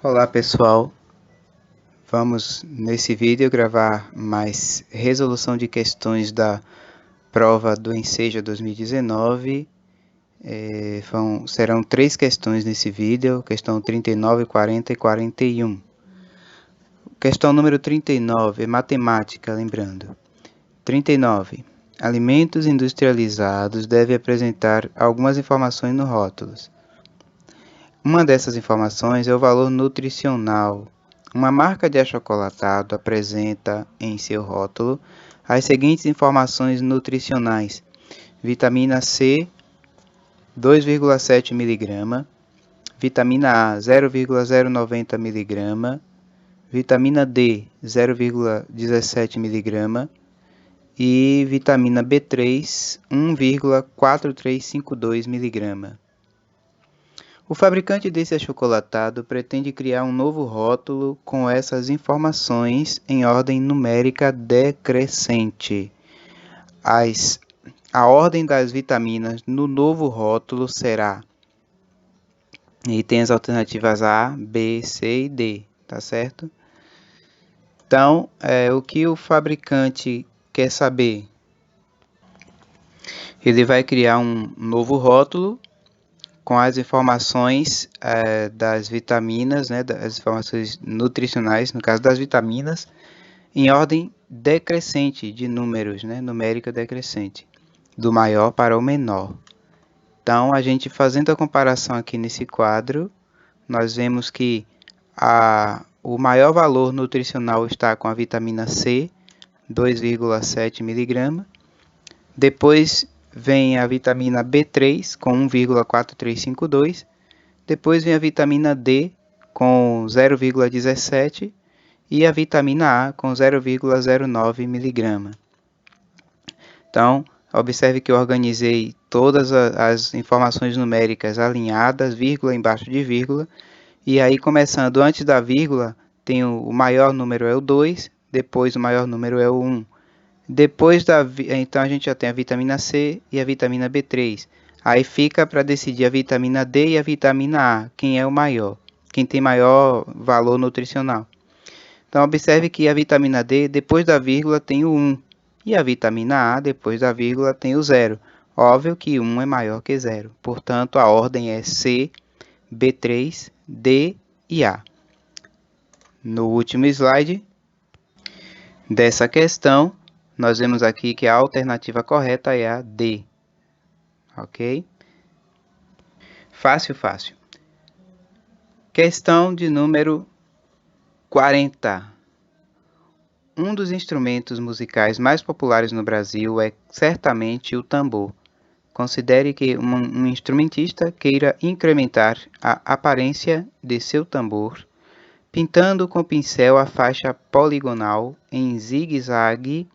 Olá pessoal, vamos nesse vídeo gravar mais resolução de questões da prova do Enseja 2019. Serão 3 questões nesse vídeo, questão 39, 40 e 41. Questão número 39 é matemática, lembrando. 39. Alimentos industrializados devem apresentar algumas informações no rótulos. Uma dessas informações é o valor nutricional. Uma marca de achocolatado apresenta em seu rótulo as seguintes informações nutricionais: vitamina C 2,7 mg, vitamina A 0,090 mg, vitamina D 0,17 mg e vitamina B3 1,4352 mg. O fabricante desse achocolatado pretende criar um novo rótulo com essas informações em ordem numérica decrescente. A ordem das vitaminas no novo rótulo será, e tem as alternativas A, B, C e D, tá certo? Então, o que o fabricante quer saber? Ele vai criar um novo rótulo com as informações das vitaminas, né, das informações nutricionais, no caso das vitaminas, em ordem decrescente de números, né, numérica decrescente, do maior para o menor. Então, a gente fazendo a comparação aqui nesse quadro, nós vemos que o maior valor nutricional está com a vitamina C, 2,7 mg. Depois vem a vitamina B3 com 1,4352, depois vem a vitamina D com 0,17 e a vitamina A com 0,09 mg. Então, observe que eu organizei todas as informações numéricas alinhadas, vírgula embaixo de vírgula, e aí começando antes da vírgula, tem o maior número é o 2, depois o maior número é o 1. Então a gente já tem a vitamina C e a vitamina B3. Aí fica para decidir a vitamina D e a vitamina A, quem é o maior, quem tem maior valor nutricional. Então observe que a vitamina D, depois da vírgula, tem o 1. E a vitamina A, depois da vírgula, tem o 0. Óbvio que 1 é maior que 0. Portanto, a ordem é C, B3, D e A. No último slide dessa questão, nós vemos aqui que a alternativa correta é a D. Ok? Fácil, fácil. Questão de número 40. Um dos instrumentos musicais mais populares no Brasil é certamente o tambor. Considere que um instrumentista queira incrementar a aparência de seu tambor, pintando com pincel a faixa poligonal em zigue-zague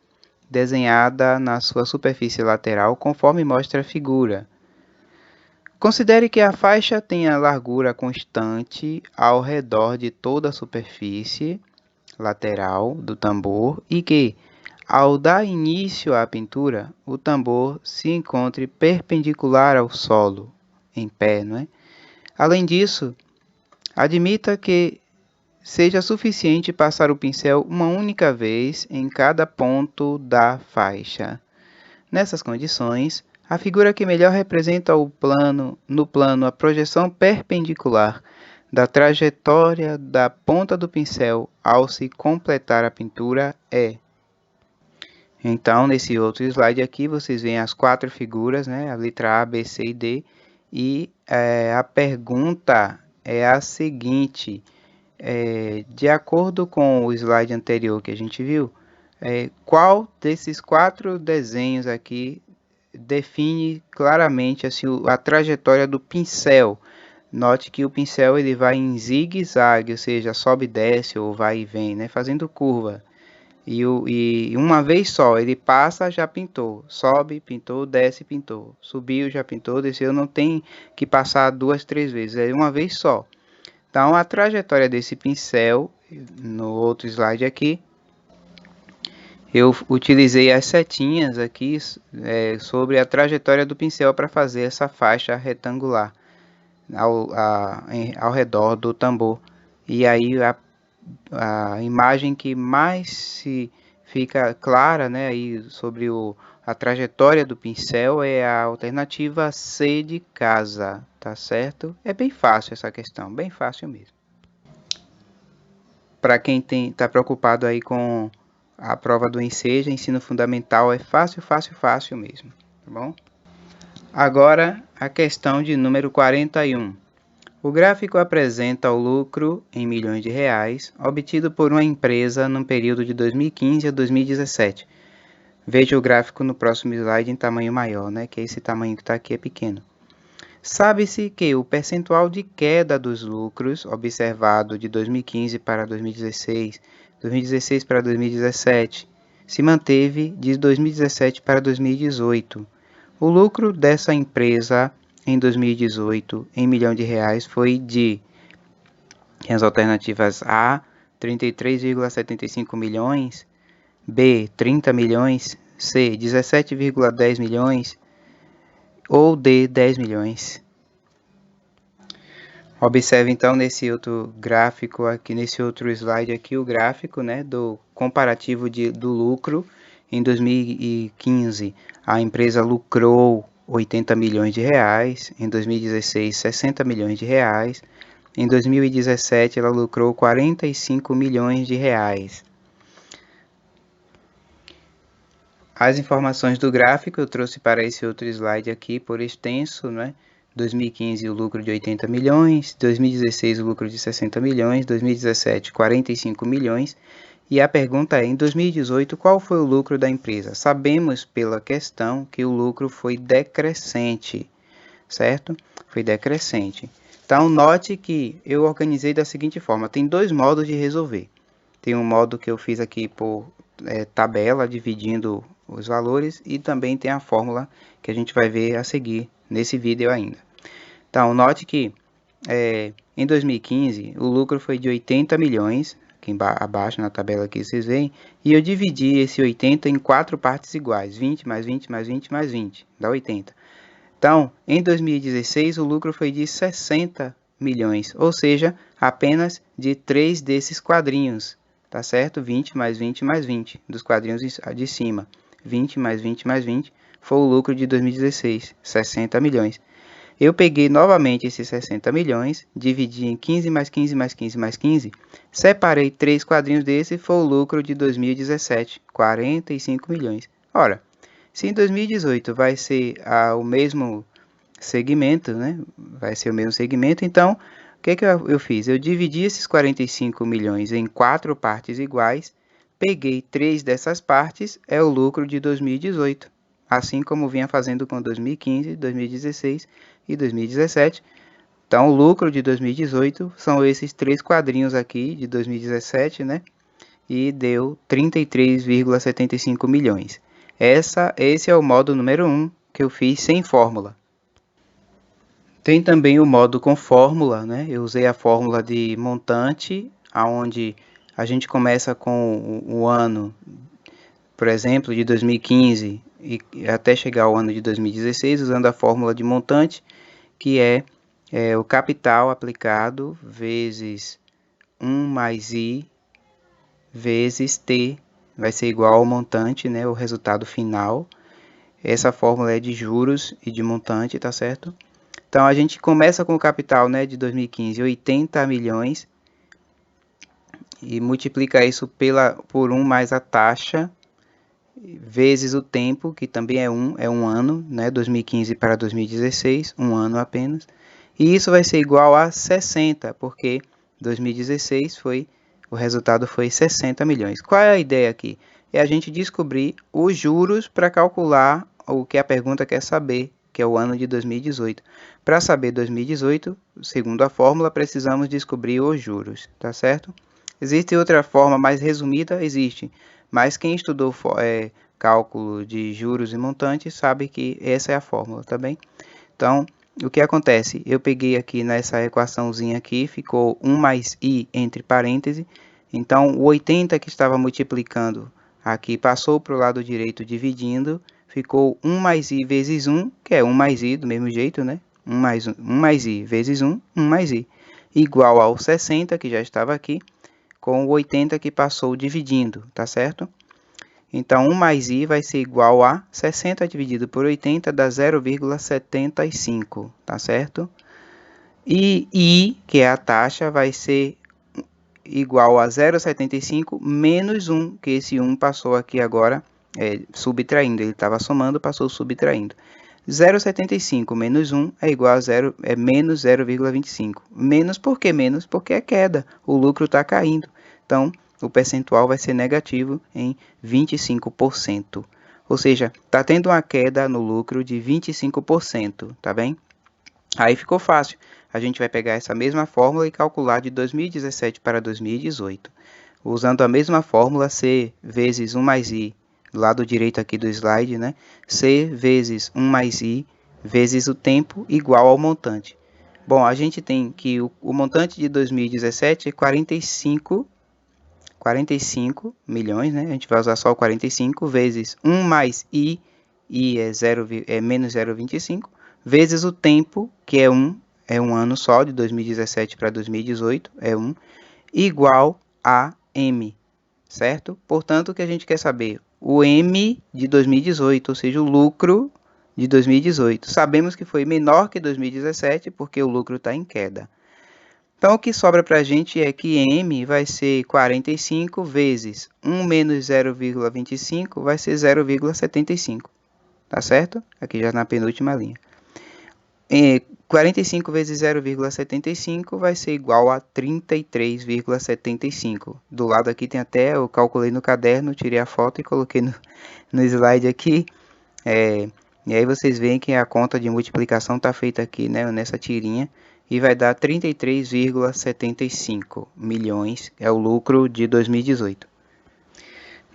desenhada na sua superfície lateral, conforme mostra a figura. Considere que a faixa tenha largura constante ao redor de toda a superfície lateral do tambor e que, ao dar início à pintura, o tambor se encontre perpendicular ao solo, em pé, não é? Além disso, admita que seja suficiente passar o pincel uma única vez em cada ponto da faixa. Nessas condições, a figura que melhor representa no plano a projeção perpendicular da trajetória da ponta do pincel ao se completar a pintura é. Então, nesse outro slide aqui, vocês veem as 4 figuras, né? A letra A, B, C e D. E a pergunta é a seguinte: de acordo com o slide anterior que a gente viu, qual desses 4 desenhos aqui define claramente assim, a trajetória do pincel? Note que o pincel ele vai em zigue-zague, ou seja, sobe e desce ou vai e vem, né, fazendo curva. E uma vez só, ele passa, já pintou. Sobe, pintou, desce, pintou. Subiu, já pintou, desceu. Não tem que passar 2, 3 vezes, é uma vez só. Então, a trajetória desse pincel, no outro slide aqui, eu utilizei as setinhas aqui sobre a trajetória do pincel para fazer essa faixa retangular ao redor do tambor. E aí a imagem que mais se fica clara, né, aí sobre a trajetória do pincel é a alternativa C de casa, tá certo? É bem fácil essa questão, bem fácil mesmo. Para quem está preocupado aí com a prova do Enseja, ensino fundamental, é fácil, fácil, fácil mesmo, tá bom? Agora, a questão de número 41. O gráfico apresenta o lucro em milhões de reais obtido por uma empresa no período de 2015 a 2017. Veja o gráfico no próximo slide em tamanho maior, né? Que esse tamanho que está aqui é pequeno. Sabe-se que o percentual de queda dos lucros observado de 2015 para 2016, 2016 para 2017, se manteve de 2017 para 2018. O lucro dessa empresa em 2018 em milhão de reais foi de as alternativas A, 33,75 milhões, B, 30 milhões, C, 17,10 milhões ou D, 10 milhões. Observe então nesse outro gráfico aqui, nesse outro slide aqui, o gráfico, né, do comparativo do lucro. Em 2015, a empresa lucrou 80 milhões de reais, em 2016, 60 milhões de reais, em 2017 ela lucrou 45 milhões de reais. As informações do gráfico eu trouxe para esse outro slide aqui por extenso, né? 2015 o lucro de 80 milhões, 2016 o lucro de 60 milhões, 2017 45 milhões. E a pergunta é, em 2018, qual foi o lucro da empresa? Sabemos pela questão que o lucro foi decrescente, certo? Foi decrescente. Então, note que eu organizei da seguinte forma, tem dois modos de resolver. Tem um modo que eu fiz aqui por tabela, dividindo os valores, e também tem a fórmula que a gente vai ver a seguir nesse vídeo ainda. Então, note que em 2015 o lucro foi de 80 milhões, aqui abaixo na tabela que vocês veem, e eu dividi esse 80 em 4 partes iguais, 20 mais 20 mais 20 mais 20, dá 80. Então, em 2016 o lucro foi de 60 milhões, ou seja, apenas de 3 desses quadrinhos, tá certo? 20 mais 20 mais 20, dos quadrinhos de cima. 20 mais 20 mais 20 foi o lucro de 2016, 60 milhões. Eu peguei novamente esses 60 milhões, dividi em 15 mais 15 mais 15 mais 15, separei 3 quadrinhos desse e foi o lucro de 2017, 45 milhões. Ora, se em 2018 vai ser o mesmo segmento, né? Vai ser o mesmo segmento, então o que eu fiz? Eu dividi esses 45 milhões em 4 partes iguais, peguei 3 dessas partes, é o lucro de 2018. Assim como vinha fazendo com 2015, 2016 e 2017. Então, o lucro de 2018 são esses 3 quadrinhos aqui de 2017, né? E deu 33,75 milhões. Esse é o modo número 1 que eu fiz sem fórmula. Tem também o modo com fórmula, né? Eu usei a fórmula de montante, aonde a gente começa com o ano, por exemplo, de 2015 e até chegar ao ano de 2016, usando a fórmula de montante, que é o capital aplicado vezes 1 mais I vezes T, vai ser igual ao montante, né? O resultado final. Essa fórmula é de juros e de montante, tá certo? Então, a gente começa com o capital, né, de 2015, 80 milhões, e multiplica isso por 1 mais a taxa, vezes o tempo, que também é um ano, né, 2015 para 2016, um ano apenas. E isso vai ser igual a 60, porque 2016 o resultado foi 60 milhões. Qual é a ideia aqui? É a gente descobrir os juros para calcular o que a pergunta quer saber, que é o ano de 2018. Para saber 2018, segundo a fórmula, precisamos descobrir os juros, tá certo? Existe outra forma mais resumida? Existe, mas quem estudou cálculo de juros e montantes sabe que essa é a fórmula, tá bem? Então, o que acontece? Eu peguei aqui nessa equaçãozinha aqui, ficou 1 mais i entre parênteses, então o 80 que estava multiplicando aqui passou para o lado direito dividindo, ficou 1 mais i vezes 1, que é 1 mais i do mesmo jeito, né? 1 mais i vezes 1, 1 mais i. igual ao 60, que já estava aqui, com o 80 que passou dividindo, tá certo? Então, 1 mais i vai ser igual a 60 dividido por 80, dá 0,75, tá certo? E i, que é a taxa, vai ser igual a 0,75 menos 1, que esse 1 passou aqui agora, subtraindo, ele estava somando, passou subtraindo. 0,75 menos 1 é igual a menos 0,25. Menos por que menos? Porque é queda, o lucro está caindo. Então, o percentual vai ser negativo em 25%. Ou seja, está tendo uma queda no lucro de 25%, tá bem? Aí ficou fácil. A gente vai pegar essa mesma fórmula e calcular de 2017 para 2018. Usando a mesma fórmula, C vezes 1 mais I, do lado direito aqui do slide, né? C vezes 1 mais I vezes o tempo igual ao montante. Bom, a gente tem que o montante de 2017 é 45 milhões, né? A gente vai usar só o 45 vezes 1 mais I é menos 0,25, vezes o tempo, que é um ano só, de 2017 para 2018, é 1, igual a M, certo? Portanto, o que a gente quer saber? O M de 2018, ou seja, o lucro de 2018. Sabemos que foi menor que 2017, porque o lucro está em queda. Então, o que sobra para a gente é que M vai ser 45 vezes 1 menos 0,25 vai ser 0,75, tá certo? Aqui já na penúltima linha. 45 vezes 0,75 vai ser igual a 33,75. Do lado aqui tem até, eu calculei no caderno, tirei a foto e coloquei no slide aqui. E aí vocês veem que a conta de multiplicação está feita aqui, né, nessa tirinha. E vai dar 33,75 milhões, é o lucro de 2018.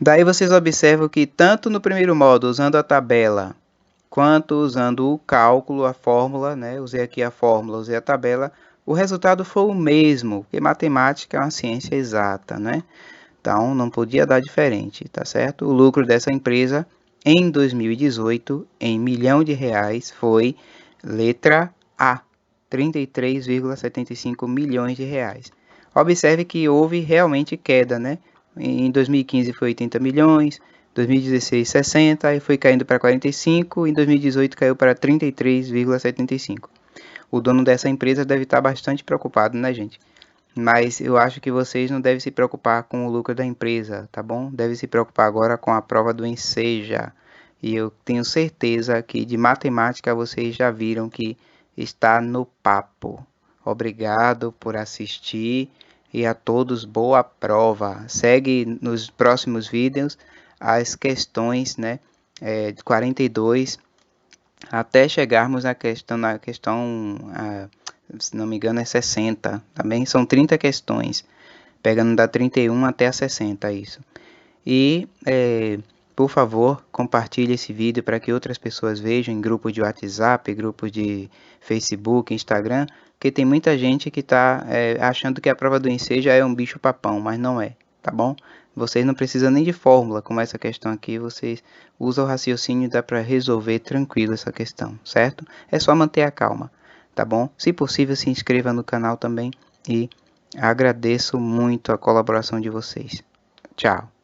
Daí vocês observam que tanto no primeiro modo, usando a tabela, quanto usando o cálculo, a fórmula, né? Usei aqui a fórmula, usei a tabela, o resultado foi o mesmo, porque matemática é uma ciência exata, né? Então, não podia dar diferente, tá certo? O lucro dessa empresa em 2018, em milhão de reais, foi letra A, 33,75 milhões de reais. Observe que houve realmente queda, né? Em 2015 foi 80 milhões, 2016 60, e foi caindo para 45, em 2018 caiu para 33,75. O dono dessa empresa deve estar bastante preocupado, né, gente? Mas eu acho que vocês não devem se preocupar com o lucro da empresa, tá bom? Devem se preocupar agora com a prova do Enseja. E eu tenho certeza que de matemática vocês já viram que está no papo. Obrigado por assistir e a todos boa prova. Segue nos próximos vídeos as questões, né, de 42 até chegarmos na questão, se não me engano, é 60. Também são 30 questões, pegando da 31 até a 60 isso. E por favor, compartilhe esse vídeo para que outras pessoas vejam em grupos de WhatsApp, grupos de Facebook, Instagram, porque tem muita gente que está achando que a prova do Enseja é um bicho papão, mas não é, tá bom? Vocês não precisam nem de fórmula, como essa questão aqui, vocês usam o raciocínio e dá para resolver tranquilo essa questão, certo? É só manter a calma, tá bom? Se possível, se inscreva no canal também e agradeço muito a colaboração de vocês. Tchau!